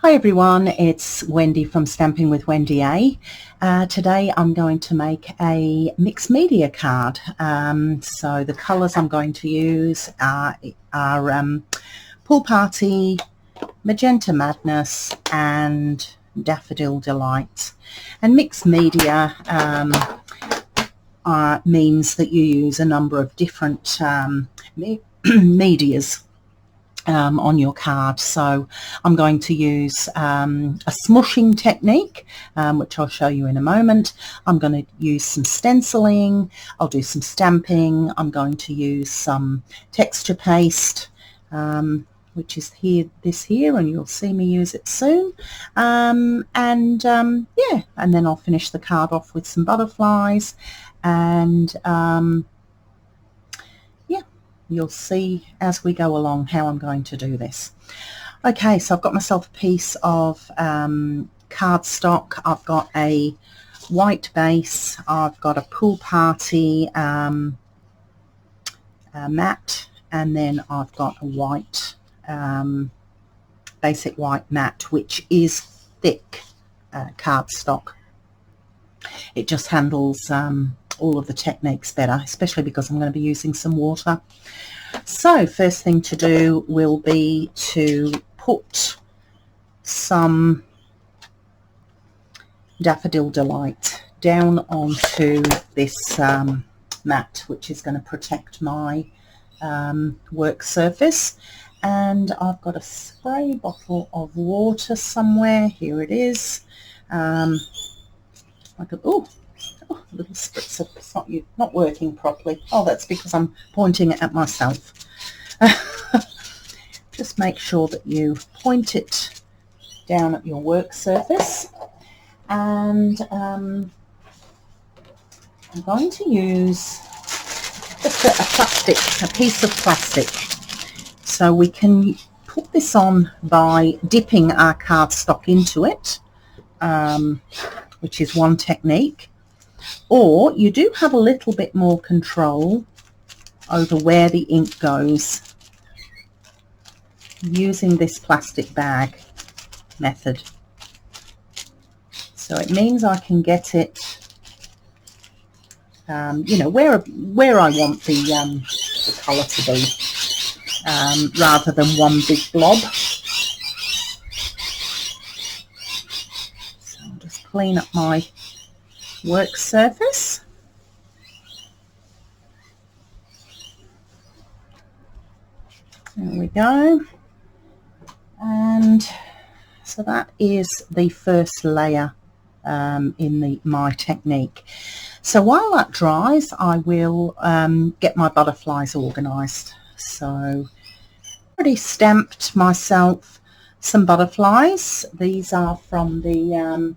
Hi everyone, it's Wendy from Stamping with Wendy A. Today I'm going to make a mixed media card. So the colours I'm going to use are Pool Party, Magenta Madness and Daffodil Delight. And mixed media means that you use a number of different medias on your card. So I'm going to use a smooshing technique, which I'll show you in a moment. I'm going to use some stenciling, I'll do some stamping, I'm going to use some texture paste, which is this here, and you'll see me use it soon. Yeah, and then I'll finish the card off with some butterflies, and you'll see as we go along how I'm going to do this. Okay, so I've got myself a piece of cardstock. I've got a white base. I've got a Pool Party matte, and then I've got a white, basic white matte, which is thick cardstock. It just handles all of the techniques better, especially because I'm going to be using some water. So first thing to do will be to put some Daffodil Delight down onto this mat, which is going to protect my work surface. And I've got a spray bottle of water somewhere. Here it is. Little spritzer. It's not working properly. Oh, that's because I'm pointing it at myself. Just make sure that you point it down at your work surface, and I'm going to use just a piece of plastic. So we can put this on by dipping our cardstock into it, which is one technique. Or you do have a little bit more control over where the ink goes using this plastic bag method. So it means I can get it, where I want the colour to be, rather than one big blob. So I'll just clean up my work surface. There we go. And so that is the first layer in my technique. So while that dries, I will get my butterflies organised. So I've already stamped myself some butterflies. These are from the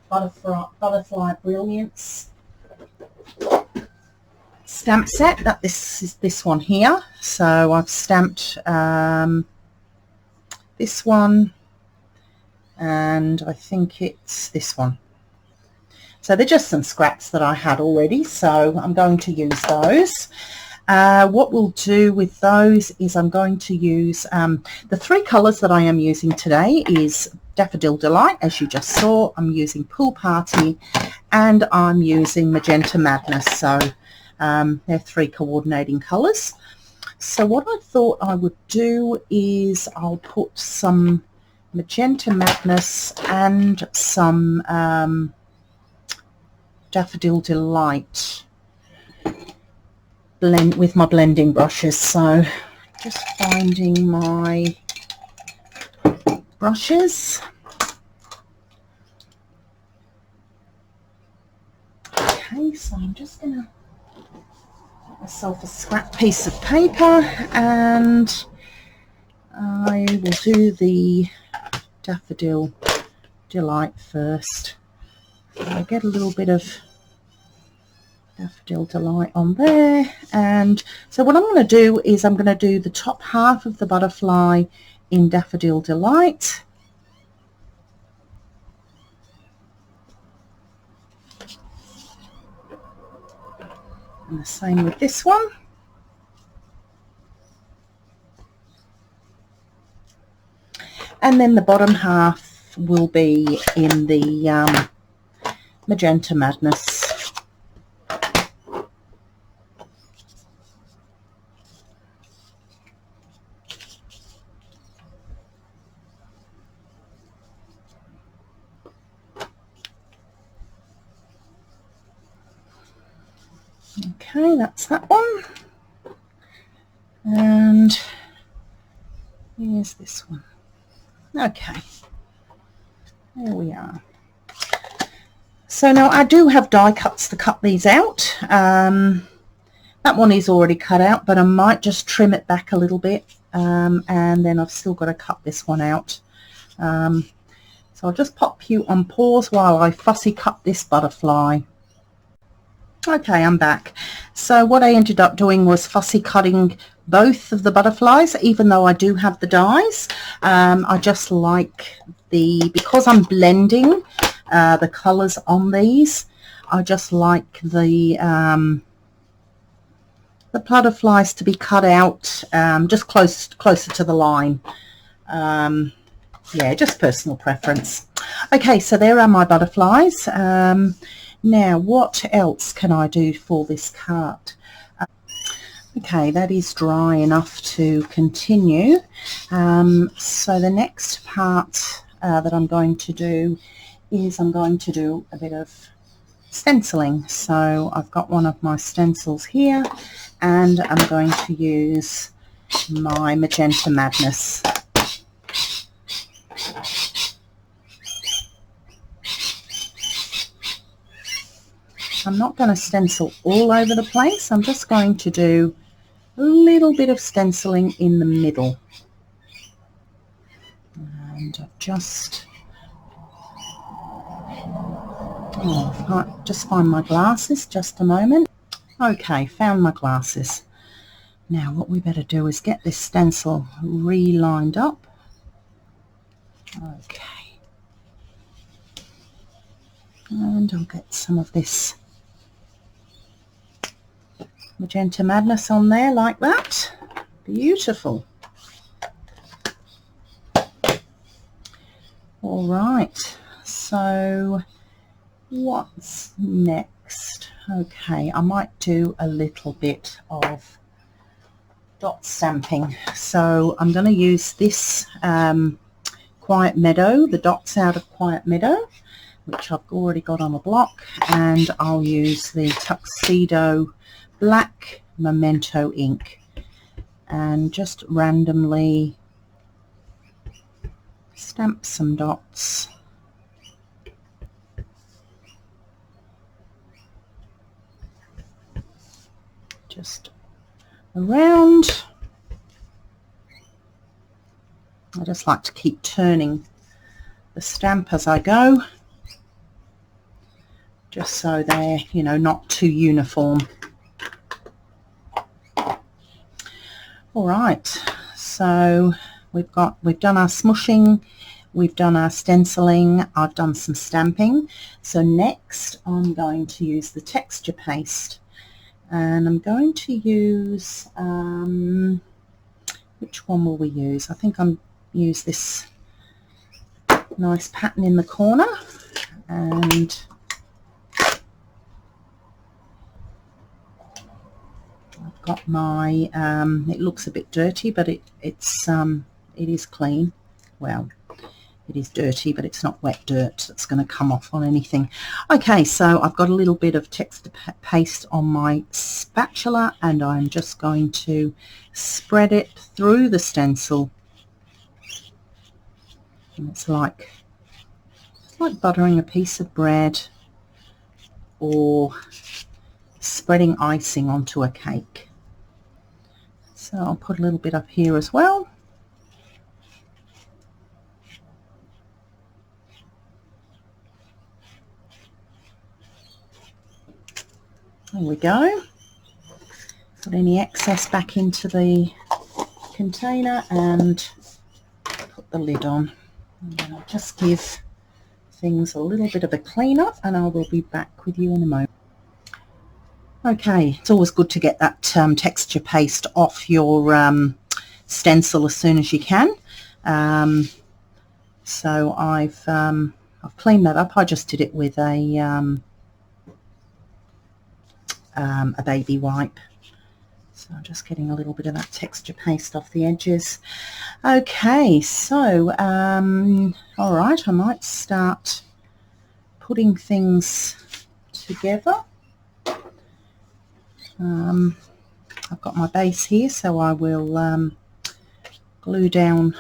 Butterfly Brilliance stamp set. This is this one here. So I've stamped this one, and I think it's this one. So they're just some scraps that I had already, so I'm going to use those. What we'll do with those is I'm going to use the three colours that I am using today is Daffodil Delight, as you just saw. I'm using Pool Party, and I'm using Magenta Madness. So they're three coordinating colours. So what I thought I would do is I'll put some Magenta Madness and some Daffodil Delight blend with my blending brushes. So just finding my brushes. Okay, so I'm just going to get myself a scrap piece of paper, and I will do the Daffodil Delight first. So I get a little bit of Daffodil Delight on there, and so what I'm going to do is I'm going to do the top half of the butterfly in Daffodil Delight, and the same with this one. and then the bottom half will be in the Magenta Madness. Okay, that's that one. And here's this one. Okay, there we are. So now I do have die cuts to cut these out. That one is already cut out, but I might just trim it back a little bit, and then I've still got to cut this one out. So I'll just pop you on pause while I fussy cut this butterfly. Okay, I'm back. So what I ended up doing was fussy cutting both of the butterflies, even though I do have the dies. I just like because I'm blending the colours on these, I just like the butterflies to be cut out just closer to the line. Yeah, just personal preference. Okay, so there are my butterflies. Now, what else can I do for this card? Okay, that is dry enough to continue. So the next part that I'm going to do is I'm going to do a bit of stenciling. So I've got one of my stencils here, and I'm going to use my Magenta Madness. I'm not going to stencil all over the place. I'm just going to do a little bit of stenciling in the middle. And I've just... Oh, just find my glasses, just a moment. Okay, found my glasses. Now what we better do is get this stencil re-lined up. Okay. And I'll get some of this Magenta Madness on there like that. Beautiful. All right, so what's next? Okay, I might do a little bit of dot stamping. So I'm going to use this Quiet Meadow, the dots out of Quiet Meadow, which I've already got on a block, and I'll use the Tuxedo Black Memento ink and just randomly stamp some dots. Just around. I just like to keep turning the stamp as I go, just so they're, you know, not too uniform. All right, so we've done our smooshing, we've done our stenciling, I've done some stamping. So next I'm going to use the texture paste, and I'm going to use which one will we use? I think I'm use this nice pattern in the corner, and I've got my it looks a bit dirty, but it is clean. Well, it is dirty, but it's not wet dirt that's going to come off on anything. Okay, so I've got a little bit of texture paste on my spatula, and I'm just going to spread it through the stencil. And it's like buttering a piece of bread or spreading icing onto a cake. So I'll put a little bit up here as well. There we go. Put any excess back into the container and put the lid on. And then I'll just give things a little bit of a clean up, and I will be back with you in a moment. Okay, it's always good to get that texture paste off your stencil as soon as you can. So I've cleaned that up. I just did it with a baby wipe. So I'm just getting a little bit of that texture paste off the edges. Okay, so all right, I might start putting things together. I've got my base here, so I will glue down.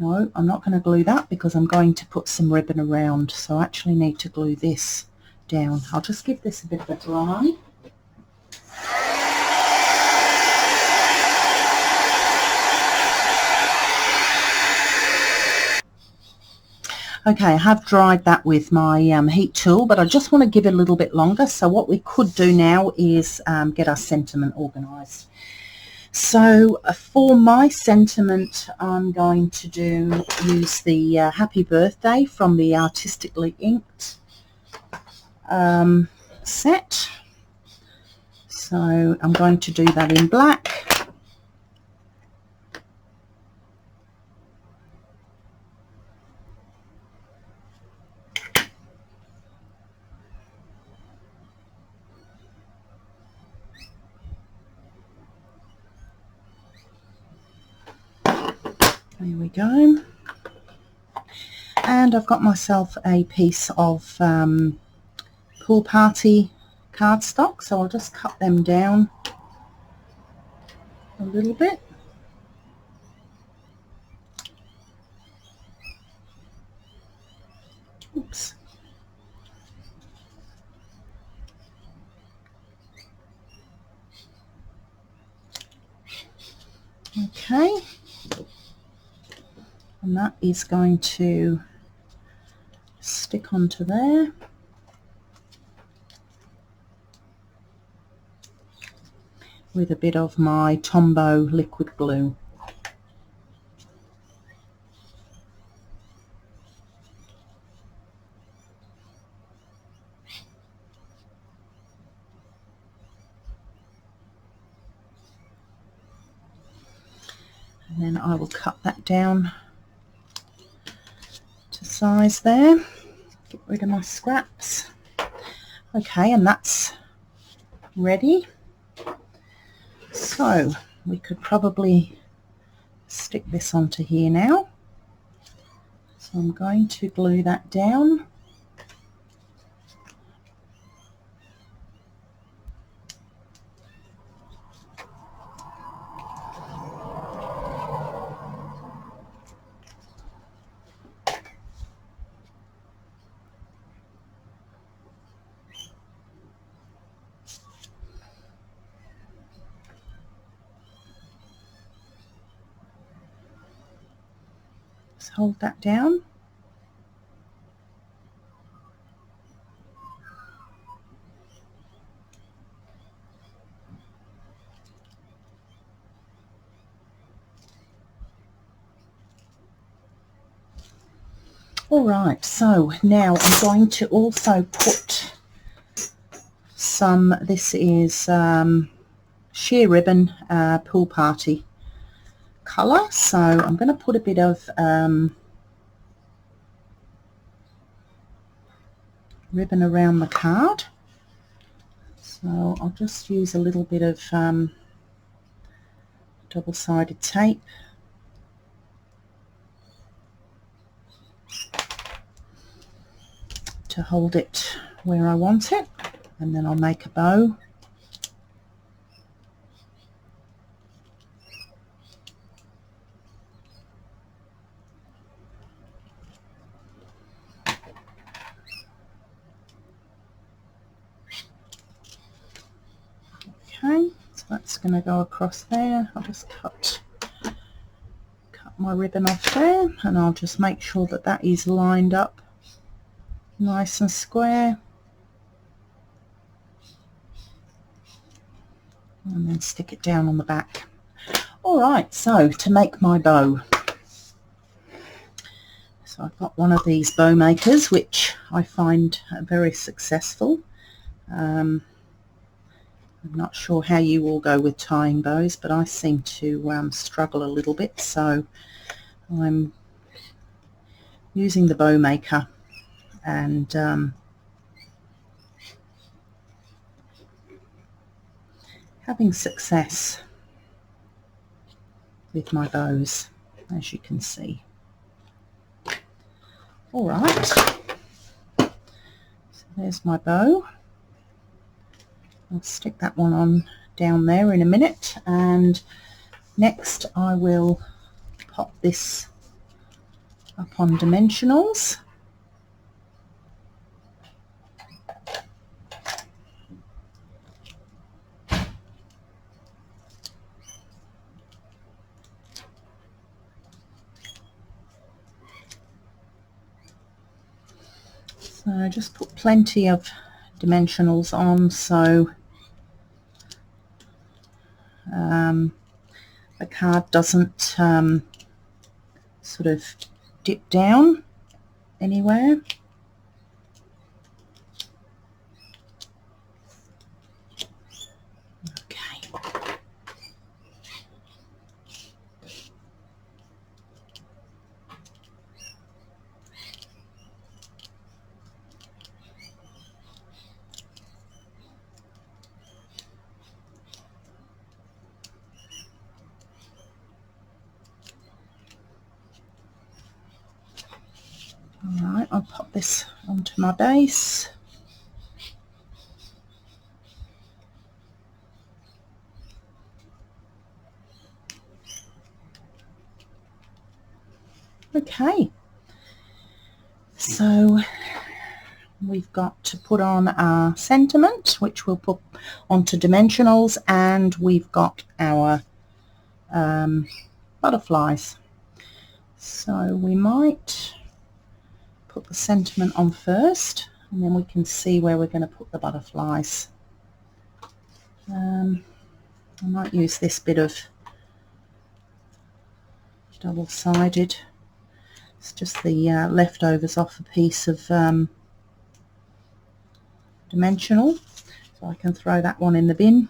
No, I'm not going to glue that because I'm going to put some ribbon around, so I actually need to glue this down. I'll just give this a bit of a dry. Okay, I have dried that with my heat tool, but I just want to give it a little bit longer. So what we could do now is get our sentiment organised. So for my sentiment, I'm going to use the Happy Birthday from the Artistically Inked set. So I'm going to do that in black. There we go. And I've got myself a piece of pool party cardstock, so I'll just cut them down a little bit. Oops. Okay. And that is going to stick onto there. With a bit of my Tombow liquid glue. And then I will cut that down to size there. Get rid of my scraps. Okay, and that's ready. So we could probably stick this onto here now. So I'm going to glue that down. Just hold that down. Alright, so now I'm going to also put some, this is sheer ribbon pool party colour, so I'm going to put a bit of ribbon around the card. So I'll just use a little bit of double-sided tape. To hold it where I want it, and then I'll make a bow. Okay, so that's going to go across there. I'll just cut my ribbon off there, and I'll just make sure that that is lined up nice and square, and then stick it down on the back. Alright, so to make my bow, so I've got one of these bow makers which I find very successful. I'm not sure how you all go with tying bows, but I seem to struggle a little bit, so I'm using the bow maker and having success with my bows, as you can see. All right, so there's my bow. I'll stick that one on down there in a minute, and next I will pop this up on dimensionals. So I just put plenty of dimensionals on so the card doesn't sort of dip down anywhere. Okay. Alright, I'll pop this onto my base. Okay, so we've got to put on our sentiment, which we'll put onto dimensionals, and we've got our butterflies. So we might put the sentiment on first, and then we can see where we're going to put the butterflies. I might use this bit of double-sided. It's just the leftovers off a piece of dimensional, so I can throw that one in the bin.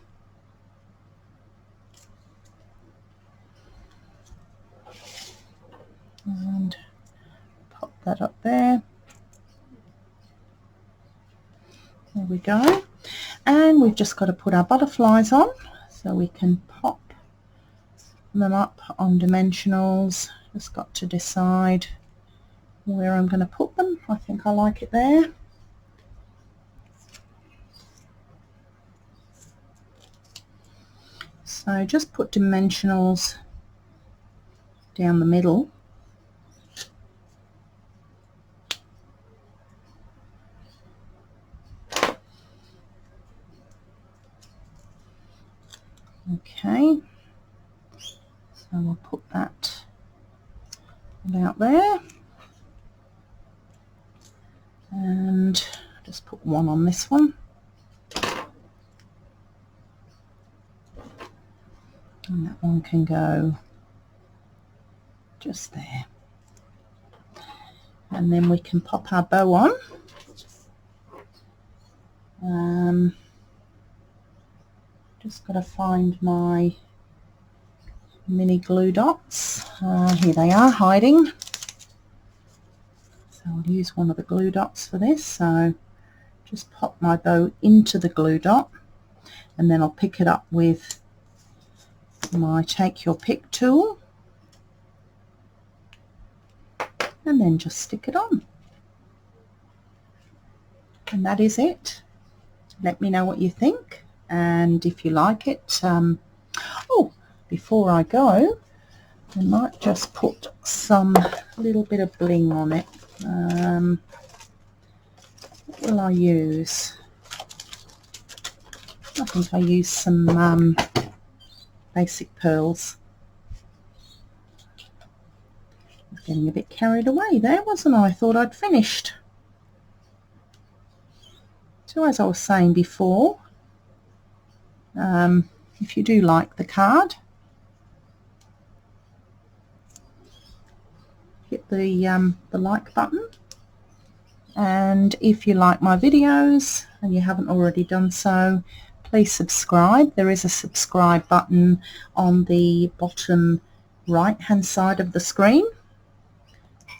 And pop that up there. There we go. And we've just got to put our butterflies on, so we can pop them up on dimensionals. Just got to decide where I'm going to put them. I think I like it there. So just put dimensionals down the middle. Okay, so we'll put that about there, and just put one on this one, and that one can go just there, and then we can pop our bow on. Just got to find my mini glue dots. Here they are, hiding. So I'll use one of the glue dots for this. So just pop my bow into the glue dot, and then I'll pick it up with my Take Your Pick tool, and then just stick it on. And that is it. Let me know what you think, and if you like it. Oh, before I go, I might just put some little bit of bling on it. What will I use? I think I use some basic pearls. I was getting a bit carried away there, wasn't I? I thought I'd finished. So as I was saying before, if you do like the card, hit the like button, and if you like my videos and you haven't already done so, please subscribe. There is a subscribe button on the bottom right hand side of the screen,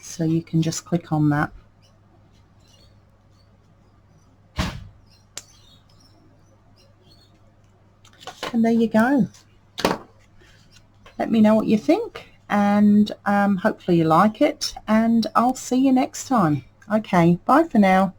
so So you can just click on that. And there you go. Let me know what you think, and hopefully you like it, and I'll see you next time. Okay, bye for now.